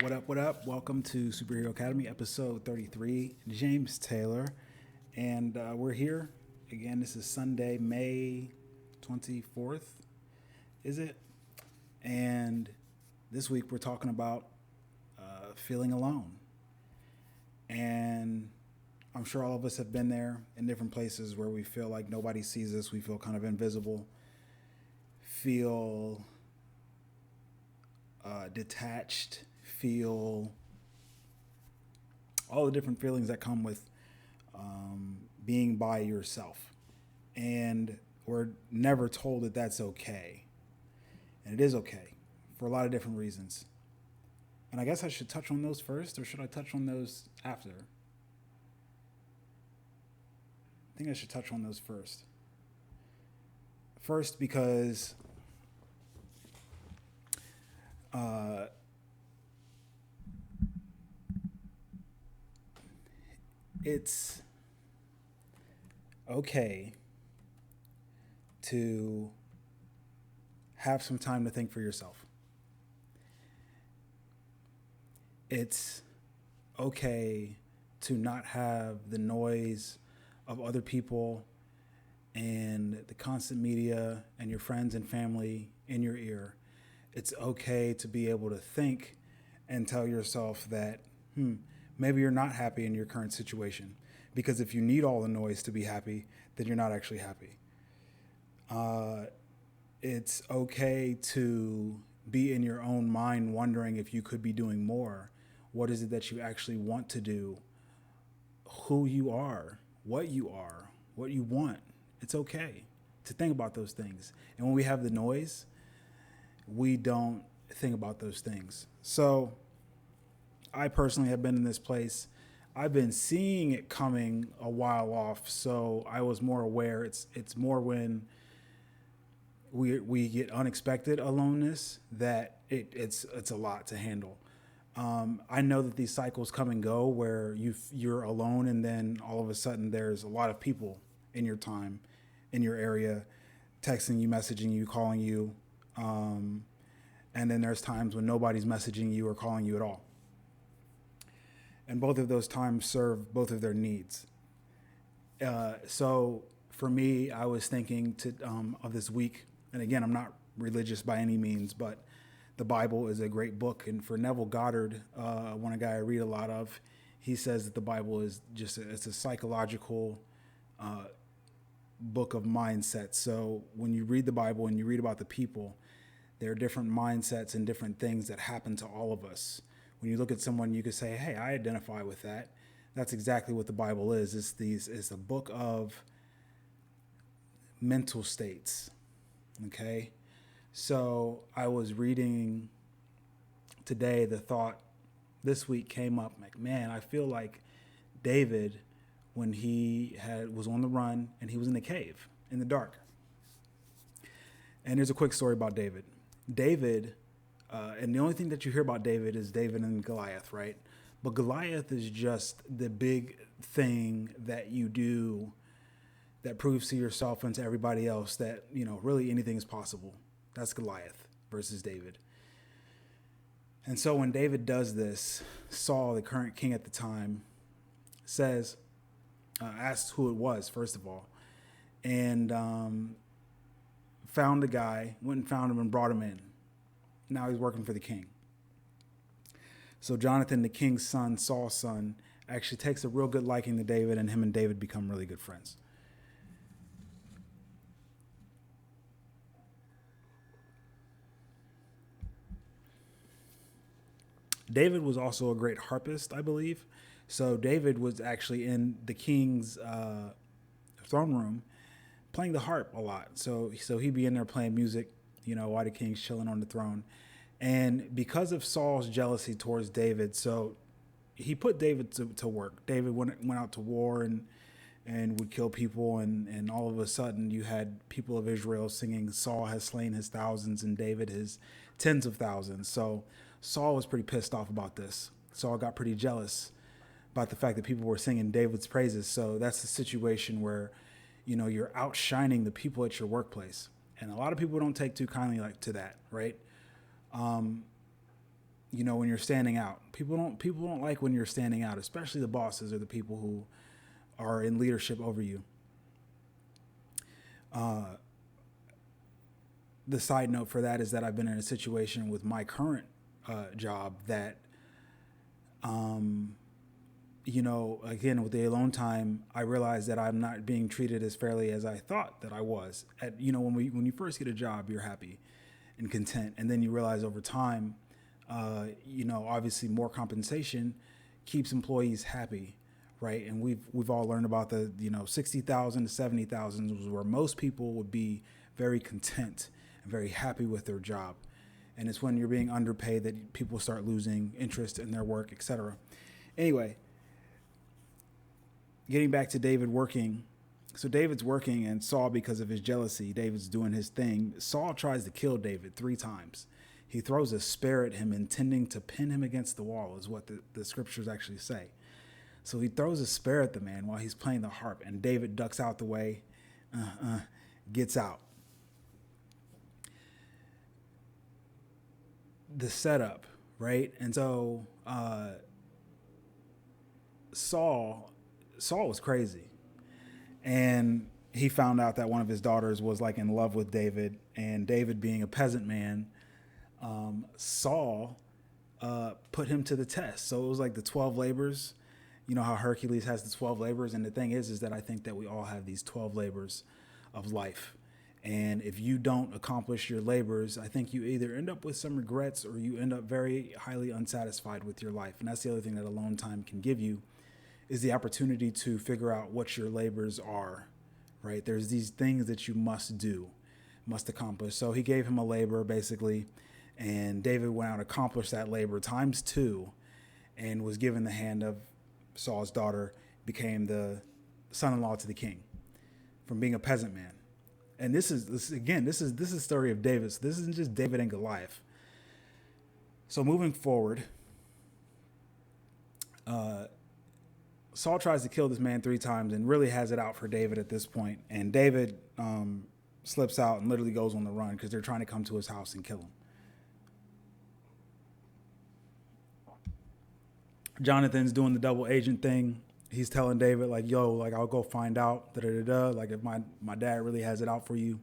What up? What up? Welcome to Superhero Academy, episode 33. James Taylor, and we're here again. This is Sunday, May 24th, is it? And this week we're talking about feeling alone. And I'm sure all of us have been there in different places where we feel like nobody sees us. We feel kind of invisible, feel detached, feel all the different feelings that come with being by yourself. And we're never told that that's okay. And it is okay for a lot of different reasons. And I guess I should touch on those first, or should I touch on those after? I think I should touch on those first. First, because it's okay to have some time to think for yourself. It's okay to not have the noise of other people and the constant media and your friends and family in your ear. It's okay to be able to think and tell yourself that, maybe you're not happy in your current situation. Because if you need all the noise to be happy, then you're not actually happy. It's okay to be in your own mind wondering if you could be doing more. What is it that you actually want to do? Who you are, what you want. It's okay to think about those things. And when we have the noise, we don't think about those things. So I personally have been in this place. I've been seeing it coming a while off, so I was more aware. It's more when we get unexpected aloneness that it's a lot to handle. I know that these cycles come and go where you're alone, and then all of a sudden there's a lot of people in your time, in your area, texting you, messaging you, calling you. And then there's times when nobody's messaging you or calling you at all. And both of those times serve both of their needs. So for me, I was thinking of this week, and again, I'm not religious by any means, but the Bible is a great book. And for Neville Goddard, one guy I read a lot of, he says that the Bible is it's a psychological book of mindsets. So when you read the Bible and you read about the people, there are different mindsets and different things that happen to all of us. When you look at someone, you could say, hey, I identify with that. That's exactly what the Bible is. It's a book of mental states. Okay? So I was reading today, the thought this week came up, like, man, I feel like David, when he was on the run and he was in the cave in the dark. And here's a quick story about David. David, and the only thing that you hear about David is David and Goliath, right? But Goliath is just the big thing that you do that proves to yourself and to everybody else that, really anything is possible. That's Goliath versus David. And so when David does this, Saul, the current king at the time, asks who it was, first of all, and found the guy, went and found him and brought him in. Now he's working for the king. So Jonathan, the king's son, Saul's son, actually takes a real good liking to David, and him and David become really good friends. David was also a great harpist, I believe. So David was actually in the king's throne room playing the harp a lot. So he'd be in there playing music, while the king's chilling on the throne. And because of Saul's jealousy towards David, so he put David to work. David went out to war and would kill people. And all of a sudden you had people of Israel singing, Saul has slain his thousands and David his tens of thousands. So Saul was pretty pissed off about this. Saul got pretty jealous about the fact that people were singing David's praises. So that's the situation where, you're outshining the people at your workplace. And a lot of people don't take too kindly to that, right? when you're standing out. People don't like when you're standing out, especially the bosses or the people who are in leadership over you. The side note for that is that I've been in a situation with my current job that, again, with the alone time, I realized that I'm not being treated as fairly as I thought that I was. When you first get a job, you're happy and content, and then you realize over time, obviously more compensation keeps employees happy, right? And we've all learned about the 60,000 to 70,000 was where most people would be very content and very happy with their job. And it's when you're being underpaid that people start losing interest in their work, etc. Anyway, getting back to David working. So David's working, and Saul, because of his jealousy, David's doing his thing. Saul tries to kill David 3 times. He throws a spear at him, intending to pin him against the wall, is what the scriptures actually say. So he throws a spear at the man while he's playing the harp, and David ducks out the way, gets out. The setup, right? And so Saul was crazy, and he found out that one of his daughters was like in love with David, and David being a peasant man, Saul put him to the test. So it was like the 12 labors. You know how Hercules has the 12 labors, and the thing is that I think that we all have these 12 labors of life. And if you don't accomplish your labors, I think you either end up with some regrets or you end up very highly unsatisfied with your life. And that's the other thing that alone time can give you, is the opportunity to figure out what your labors are, right? There's these things that you must do, must accomplish. So he gave him a labor, basically, and David went out and accomplished that labor times 2 and was given the hand of Saul's daughter, became the son-in-law to the king from being a peasant man. And this is the story of David. So this isn't just David and Goliath. So moving forward, Saul tries to kill this man 3 times and really has it out for David at this point. And David slips out and literally goes on the run because they're trying to come to his house and kill him. Jonathan's doing the double agent thing. He's telling David, like, yo, like, I'll go find out, like, if my dad really has it out for you.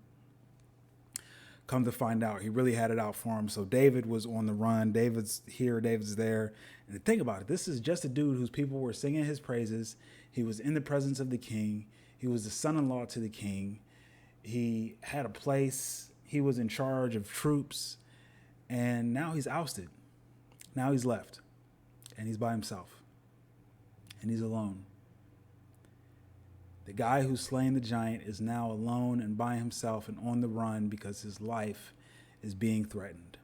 Come to find out, he really had it out for him. So David was on the run. David's here, David's there. And think about it. This is just a dude whose people were singing his praises. He was in the presence of the king. He was the son-in-law to the king. He had a place. He was in charge of troops. And now he's ousted. Now he's left. And he's by himself. And he's alone. The guy who's slain the giant is now alone and by himself and on the run because his life is being threatened.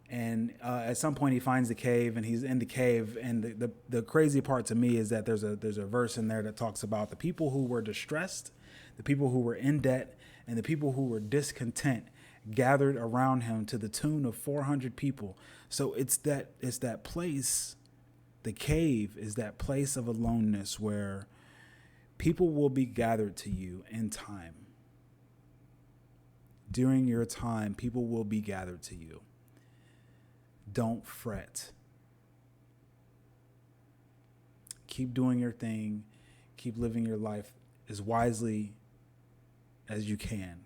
And at some point he finds the cave, and he's in the cave. And the crazy part to me is that there's a verse in there that talks about the people who were distressed, the people who were in debt, and the people who were discontent gathered around him to the tune of 400 people. So it's that place. The cave is that place of aloneness where people will be gathered to you in time. During your time, people will be gathered to you. Don't fret. Keep doing your thing. Keep living your life as wisely as you can.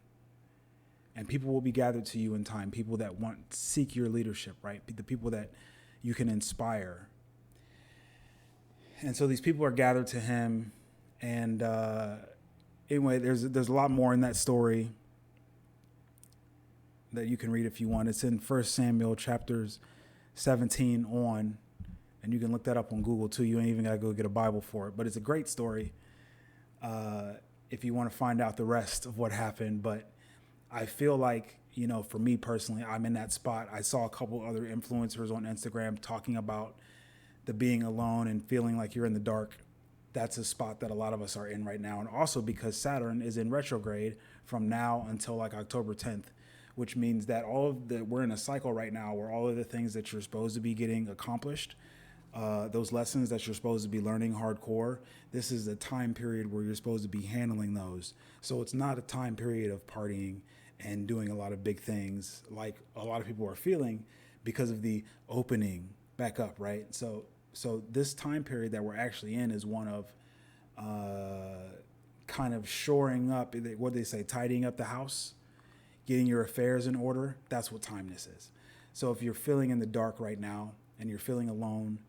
And people will be gathered to you in time. People that seek your leadership, right? The people that you can inspire. And so these people are gathered to him. And anyway, there's a lot more in that story that you can read if you want. It's in 1 Samuel chapters 17 on, and you can look that up on Google too. You ain't even got to go get a Bible for it. But it's a great story if you want to find out the rest of what happened. But I feel like, for me personally, I'm in that spot. I saw a couple other influencers on Instagram talking about the being alone and feeling like you're in the dark. That's a spot that a lot of us are in right now. And also because Saturn is in retrograde from now until like October 10th, which means that we're in a cycle right now where all of the things that you're supposed to be getting accomplished, those lessons that you're supposed to be learning hardcore, this is a time period where you're supposed to be handling those. So it's not a time period of partying and doing a lot of big things like a lot of people are feeling, because of the opening back up, right? So this time period that we're actually in is one of kind of shoring up, what do they say, tidying up the house, getting your affairs in order. That's what timeness is. So if you're feeling in the dark right now and you're feeling alone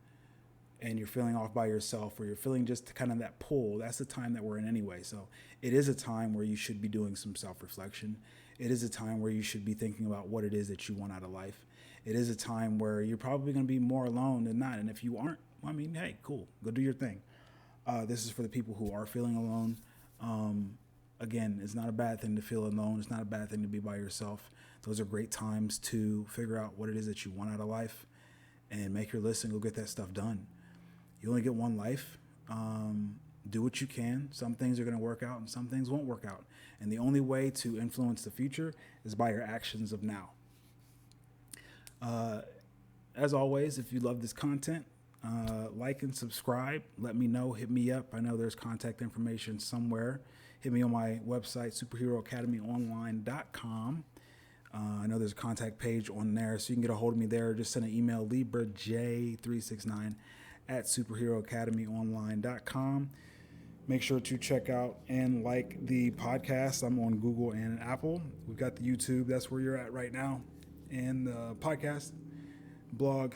and you're feeling off by yourself, or you're feeling just kind of that pull, that's the time that we're in anyway. So it is a time where you should be doing some self-reflection. It is a time where you should be thinking about what it is that you want out of life. It is a time where you're probably going to be more alone than not. And if you aren't, I mean, hey, cool, go do your thing. This is for the people who are feeling alone. Again, it's not a bad thing to feel alone. It's not a bad thing to be by yourself. Those are great times to figure out what it is that you want out of life and make your list and go get that stuff done. You only get one life. Do what you can. Some things are going to work out and some things won't work out. And the only way to influence the future is by your actions of now. As always, if you love this content, like and subscribe. Let me know. Hit me up. I know there's contact information somewhere. Hit me on my website, superheroacademyonline.com. I know there's a contact page on there, so you can get a hold of me there. Just send an email, libraj369@superheroacademyonline.com. Make sure to check out and like the podcast. I'm on Google and Apple. We've got the YouTube. That's where you're at right now. And the podcast, blog,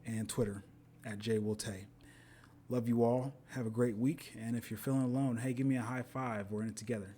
and Twitter @JWiltay. Love you all. Have a great week. And if you're feeling alone, hey, give me a high five. We're in it together.